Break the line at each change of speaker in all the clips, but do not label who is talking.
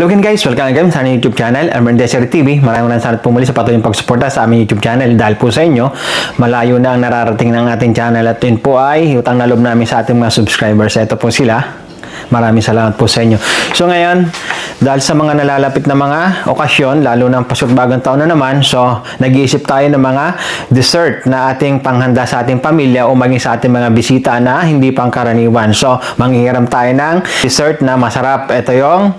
Hello again guys, welcome again sa aming YouTube channel, Elmer Desert TV. Maraming salamat po muli sa patuloy pagsuporta sa aming YouTube channel. Dahil po sa inyo, malayo na ang nararating ng ating channel at yun po ay utang na loob namin sa ating mga subscribers. Ito po sila. Maraming salamat po sa inyo. So ngayon, dahil sa mga nalalapit na mga okasyon, lalo ng pasok bagong taon na naman, so nag-iisip tayo ng mga dessert na ating panghanda sa ating pamilya o maging sa ating mga bisita na hindi pangkaraniwan. So, manghihiram tayo ng dessert na masarap. Ito yung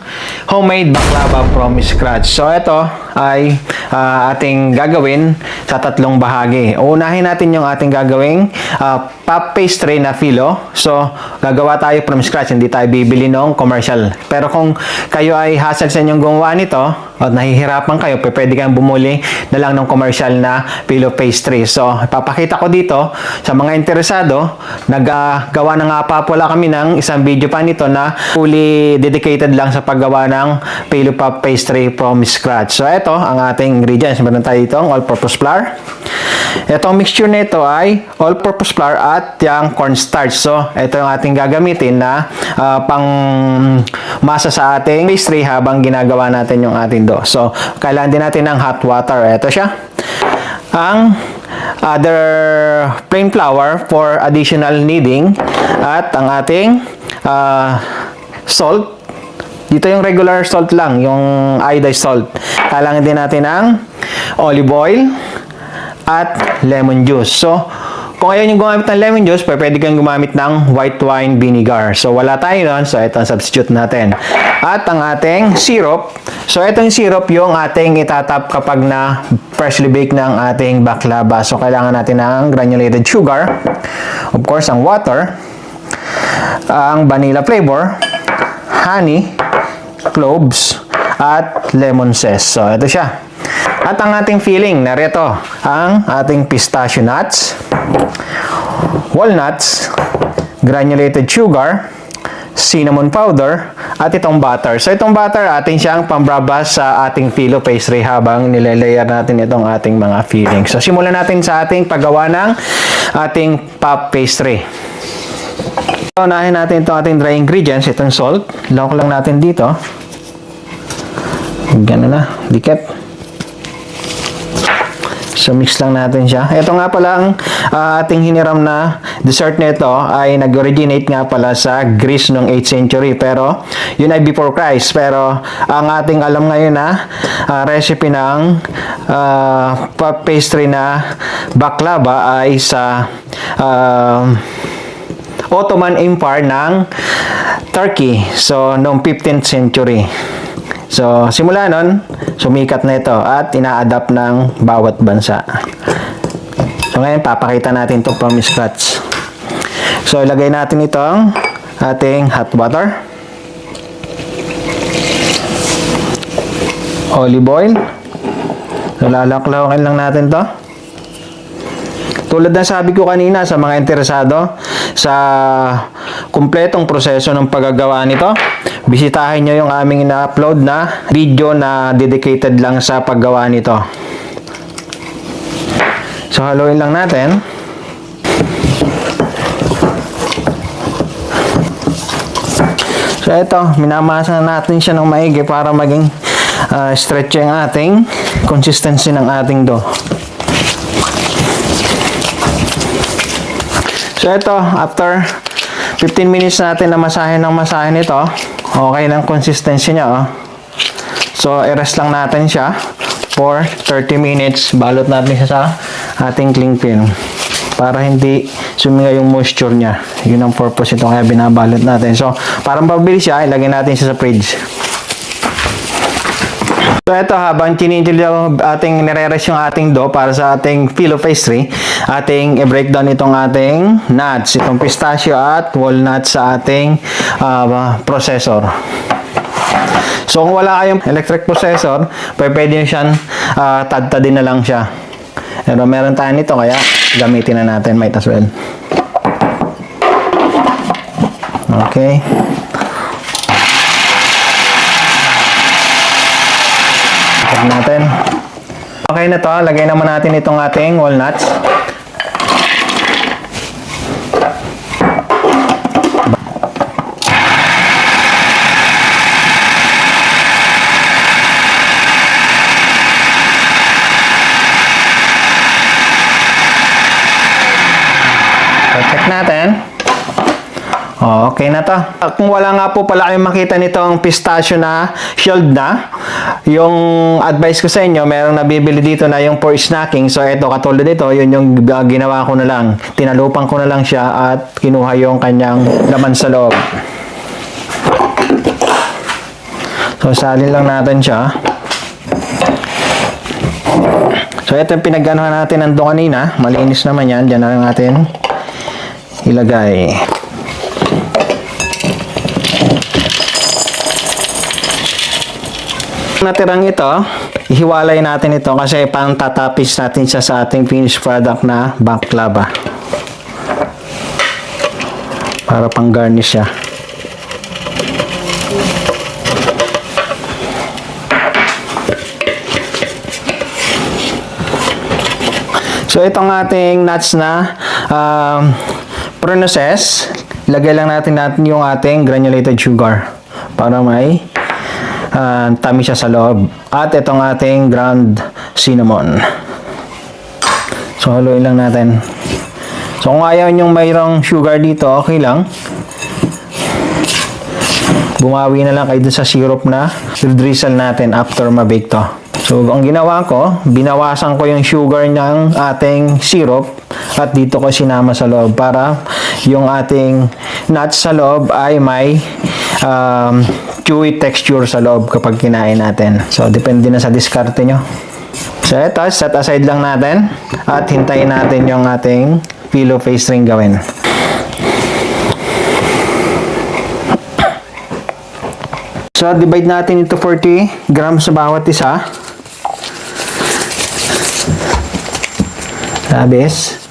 homemade baklava from scratch. So, ito ay ating gagawin sa tatlong bahagi. Uunahin natin yung ating gagawing puff pastry na filo. So, gagawa tayo from scratch. Hindi tayo bibili ng commercial. Pero kung kayo ay hassle sa inyong gumawa nito at nahihirapan kayo, pwede kayong bumuli na lang ng commercial na filo pastry. So, ipapakita ko dito sa mga interesado. Naggawa na nga pa pala kami ng isang video pa nito na fully dedicated lang sa paggawa ng filo puff pastry from scratch. So, ito ang ating ingredients. Meron tayo dito all-purpose flour. Itong mixture nito ay all-purpose flour at yung cornstarch. So, ito yung ating gagamitin na pang masa sa ating pastry habang ginagawa natin yung ating dough. So, kailangan din natin ng hot water. Ito siya. Ang other plain flour for additional kneading at ang ating salt. Dito yung regular salt lang, yung iodized salt. Kailangan din natin ng olive oil at lemon juice. So, kung ayaw nyo gumamit ng lemon juice, pwede kang gumamit ng white wine vinegar. So, wala tayo nun. So, ito ang substitute natin. At ang ating syrup. So, ito yung syrup yung ating itatap kapag na freshly baked ng ating baklava. So, kailangan natin ng granulated sugar. Of course, ang water. Ang vanilla flavor. Honey. Cloves. At lemon zest. So, ito siya. At ang ating filling, narito, ang ating pistachio nuts, walnuts, granulated sugar, cinnamon powder, at itong butter. So, itong butter, atin siyang pambrabas sa ating filo pastry habang nilalayer natin itong ating mga filling. So, simulan natin sa ating paggawa ng ating puff pastry. Unahin natin itong ating dry ingredients, itong salt. Lawak lang natin dito. Gano'n na, dikit. So, mix lang natin siya. Ito nga pala ang ating hiniram na dessert nito ay nag-originate nga pala sa Greece noong 8th century. Pero, yun ay before Christ. Pero, ang ating alam ngayon na recipe ng pastry na baklava ay sa Ottoman Empire ng Turkey. So, noong 15th century. So, simula nun, sumikat na ito at ina-adapt ng bawat bansa. So, ngayon, papakita natin ito from scratch. So, ilagay natin itong ating hot water. Olive oil. So, lalaklawakin lang natin ito. Tulad ng sabi ko kanina sa mga interesado sa kumpletong proseso ng paggagawa nito, bisitahin nyo yung aming ina-upload na video na dedicated lang sa paggawa nito. So, haluin lang natin. So, ito, minamasa natin siya ng maigi para maging stretch yung ating consistency ng ating dough. So, ito, after 15 minutes natin na masahin ng masahin ito, okay ng consistency niya, oh. So, i-rest lang natin siya for 30 minutes. Balot natin siya sa ating cling film para hindi suminga yung moisture niya. Yun ang purpose ito, kaya binabalot natin. So, para mapabilis siya, ilagay natin siya sa fridge. So, ito, habang ating nire-rest yung ating dough para sa ating filo pastry, ating i-breakdown itong ating nuts, itong pistachio at walnuts sa ating processor. So, kung wala kayong electric processor, pwede nyo siyang tad-tadin na lang siya. Pero meron tayo nito, kaya gamitin na natin, might as well. Okay. Natin. Okay na to, lagay naman natin itong ating walnuts. So, check natin. Okay na to. Kung wala nga po pala kayong makita nitong pistachio na shield na, yung advice ko sa inyo, merong nabibili dito na yung for snacking. So, ito, katulad dito, yun yung ginawa ko na lang. Tinalupan ko na lang siya at kinuha yung kanyang laman sa loob. So, salin lang natin siya. So, ito yung pinag-anuhan natin nandun kanina. Malinis naman yan. Diyan na lang natin ilagay. Natirang ito, ihiwalay natin ito kasi pang tatapis natin siya sa ating finished product na baklava. Para pang garnish siya. So itong ating nuts na process, ilagay lang natin yung ating granulated sugar para may tamis siya sa loob. At itong ating ground cinnamon. So, haluin lang natin. So, kung ayaw nyong mayroong sugar dito, okay lang. Bumawi na lang kayo dun sa syrup na drizzle natin after mabake to. So, ang ginawa ko, binawasan ko yung sugar ng ating syrup at dito ko sinama sa loob para yung ating nuts sa loob ay may chewy texture sa loob kapag kinain natin. So, depende na sa diskarte nyo. So, ito, set aside lang natin at hintayin natin yung ating pillow pastry gawin. So, divide natin ito 40 grams sa bawat isa. Labis.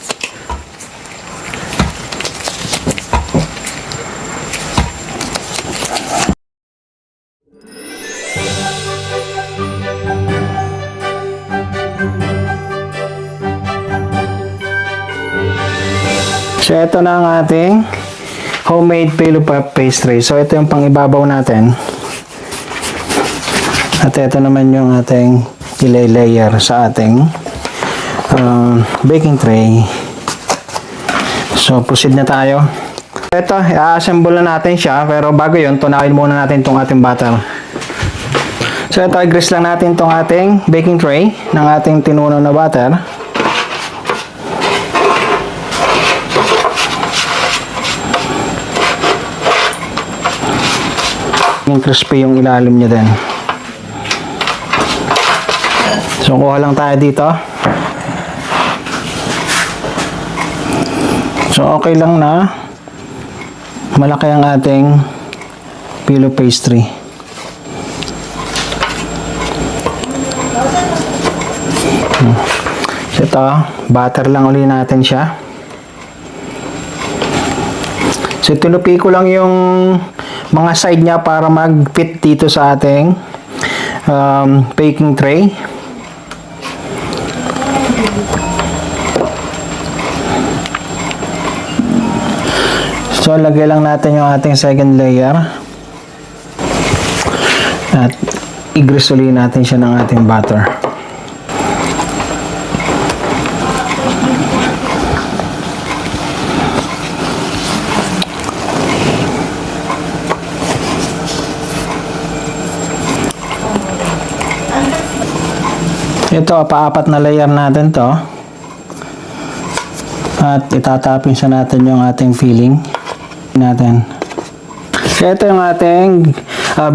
So, ito na ang ating homemade pillow pastry. So, ito yung pang-ibabaw natin. At ito naman yung ating ilay-layer sa ating baking tray. So, proceed na tayo. Ito, i-assemble na natin siya. Pero bago yun, tunawin muna natin itong ating butter. So, ito, i-grease lang natin itong ating baking tray ng ating tinunaw na butter. Crispy yung ilalim niya din. So, kuha lang tayo dito. So, okay lang na malaki ang ating pillow pastry. So, ito, butter lang ulit natin siya. So, tinupi ko lang yung mga side niya para mag-fit dito sa ating baking tray. So, lagay lang natin yung ating second layer. At i-grease ulit natin siya ng ating butter. Ito, paapat na layer natin to. At itatapin sa natin yung ating filling natin. Ito yung ating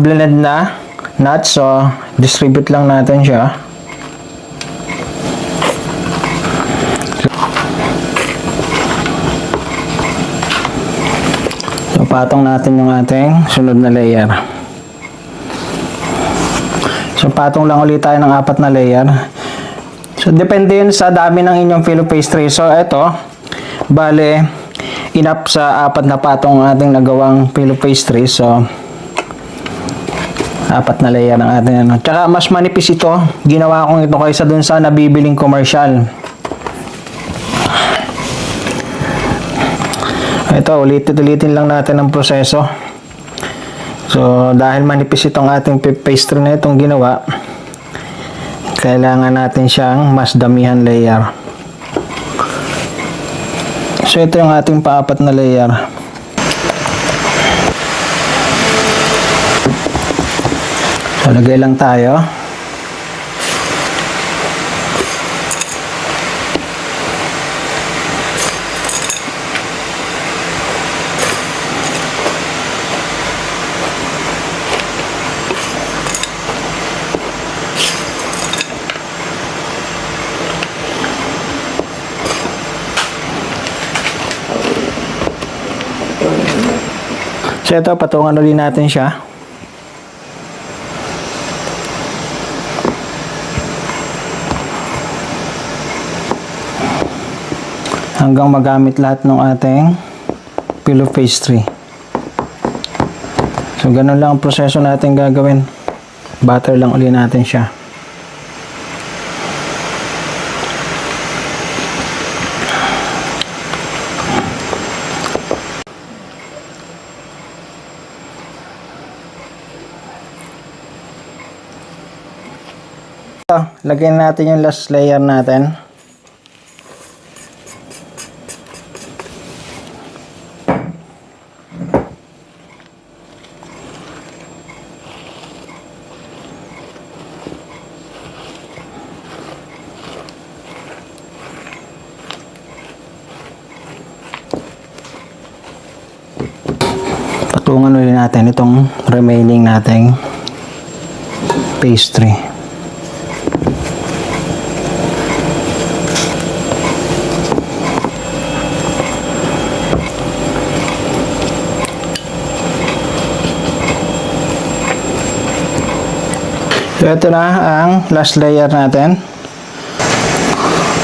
blended na nuts. So, distribute lang natin siya. So, patong natin yung ating sunod na layer. So, patong lang ulit tayo ng 4 na layer. So, depende yun sa dami ng inyong pillow pastry. So, ito, bale, enough sa 4 na patong ating nagawang pillow pastry. So, 4 na layer ng ating ano. Tsaka, mas manipis ito. Ginawa kong ito kaysa dun sa nabibiling commercial. Ito, ulitin lang natin ang proseso. So, dahil manipis itong ating pastry na itong ginawa, kailangan natin siyang mas damihan layer. So,
So ito yung ating paapat na layer. So lagay lang tayo. So ito, patungan ulit natin siya. Hanggang magamit lahat ng ating pillow pastry. So ganun lang ang proseso natin gagawin. Butter lang ulit natin siya. Lagyan natin yung last layer natin. Patungan ulit natin itong remaining nating pastry. So ito na ang last layer natin.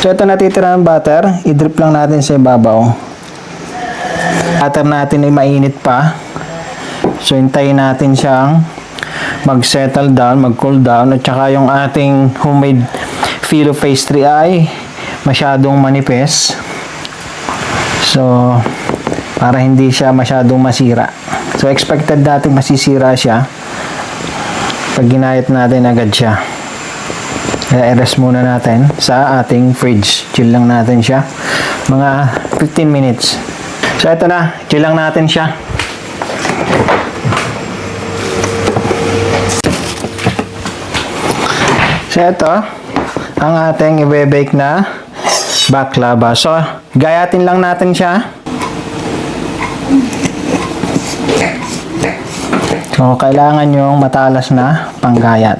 So ito natitira ng butter, i-drip lang natin sa ibabaw. Butter natin ay mainit pa. So hintayin natin siyang mag-settle down, mag-cool down, at saka yung ating homemade phyllo pastry ay masyadong manipis. So para hindi siya masyadong masira. So expected natin masisira siya pag ginayat natin agad siya. Kaya i-rest muna natin sa ating fridge. Chill lang natin siya mga 15 minutes. So ito na, chill lang natin siya. So ito ang ating i-bake na baklava. So gayatin lang natin siya. So, kailangan yung matalas na panggayat.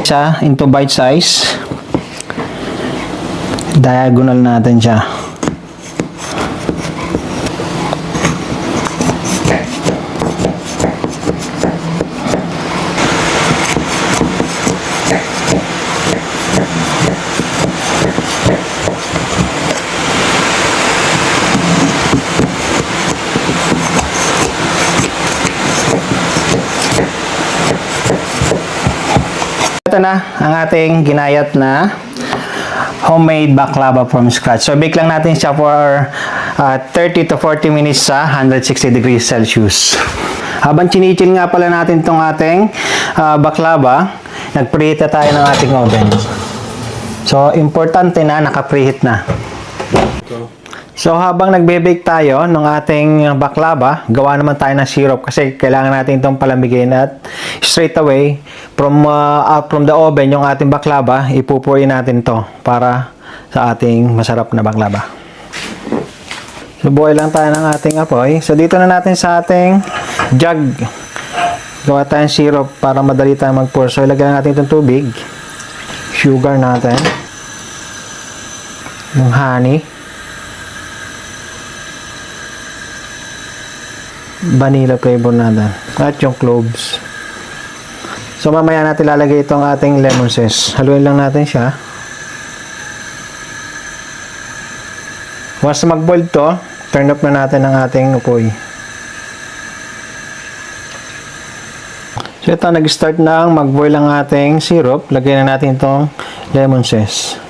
Siya into bite size. Diagonal natin siya. Ito na ang ating ginayat na homemade baklava from scratch. So bake lang natin siya for 30 to 40 minutes sa 160 degrees Celsius. Habang chinichil nga pala natin itong ating baklava, nag-preheat na tayo ng ating oven. So importante na naka-preheat na. So habang nagbe-bake tayo ng ating baklava, gawa naman tayo ng syrup kasi kailangan natin itong palamigin at straight away from the oven yung ating baklava, ipupurin natin to para sa ating masarap na baklava. So buhay lang tayo ng ating apoy. So dito na natin sa ating jug, gawa tayong syrup para madali tayo mag-pour. So ilagay natin itong tubig, sugar natin, yung honey, vanilla flavor natin, at yung cloves. So mamaya natin lalagay itong ating lemon zest. Haluin lang natin siya. Once mag-boil to, turn up na natin ang ating apoy. So ito, nag-start na ang mag-boil ang ating syrup. Lagyan na natin itong lemon zest.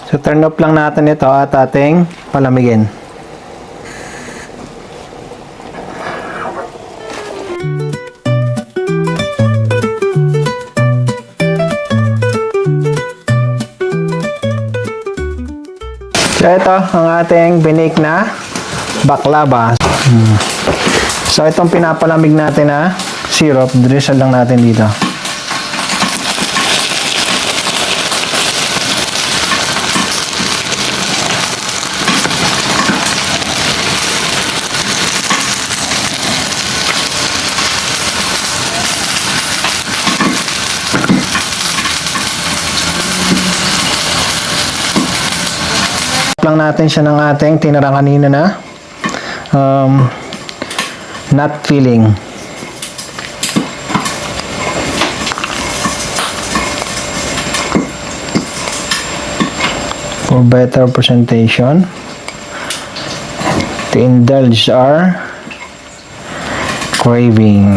So turn up lang natin ito at ating palamigin. ito ang ating binake na baklava. So, itong pinapalamig natin na syrup, drizzle lang natin dito. Lang natin siya ng ating tinira kanina na nut filling. For better presentation, to indulge our craving.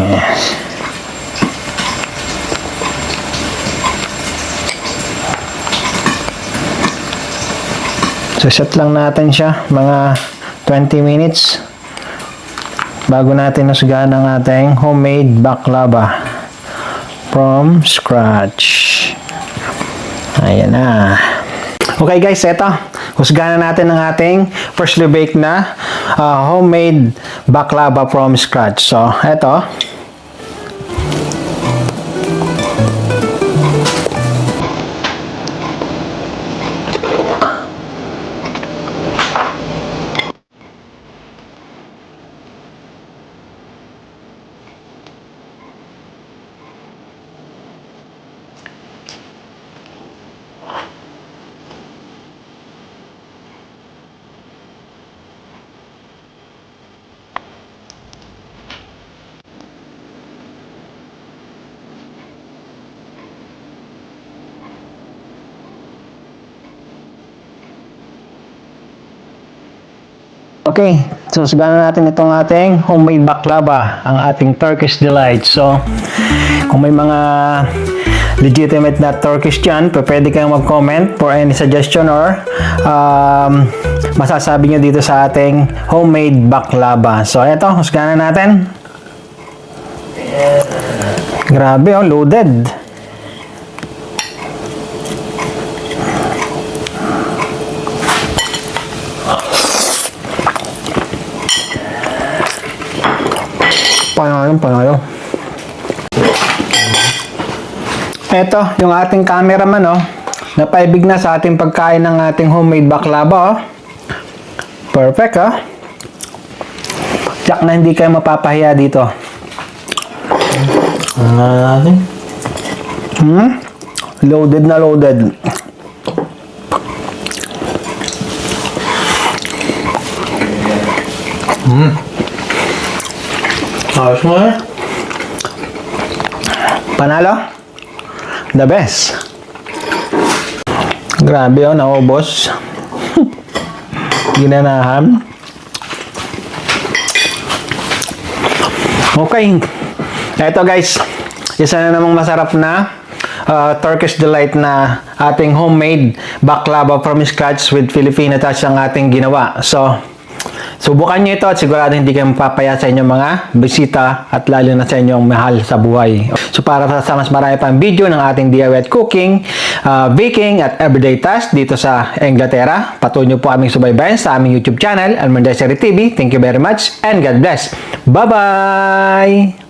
So, set lang natin siya mga 20 minutes bago natin nasugaan ang ating homemade baklava from scratch. Ayan na. Okay guys, eto. Husgahan na natin ang ating freshly baked na homemade baklava from scratch. So, eto. Okay, so suganan natin itong ating homemade baklava, ang ating Turkish Delight. So, kung may mga legitimate na Turkish dyan, pwede kayong mag-comment for any suggestion or masasabi nyo dito sa ating homemade baklava. So, eto, suganan natin. Grabe, oh, loaded. Panalo. Ito, yung ating cameraman, oh. Napaibig na sa ating pagkain ng ating homemade baklava, oh. Perfect, oh. Tiyak na hindi kayo mapapahiya dito. Loaded na loaded. Ayos mo eh. Panalo? The best. Grabe oh, naubos. Ginanahan. Okay. Ito guys, isa na namang masarap na Turkish Delight na ating homemade baklava from scratch with Filipino touch ang ating ginawa. So, subukan nyo ito at sigurado hindi kayo mapapaya sa inyong mga bisita at lalo na sa inyong mahal sa buhay. So para sa mas marami pang video ng ating DIY cooking, baking at everyday task dito sa Inglaterra, patuloy nyo po aming subaybayan sa aming YouTube channel, Almondesari TV. Thank you very much and God bless. Bye-bye!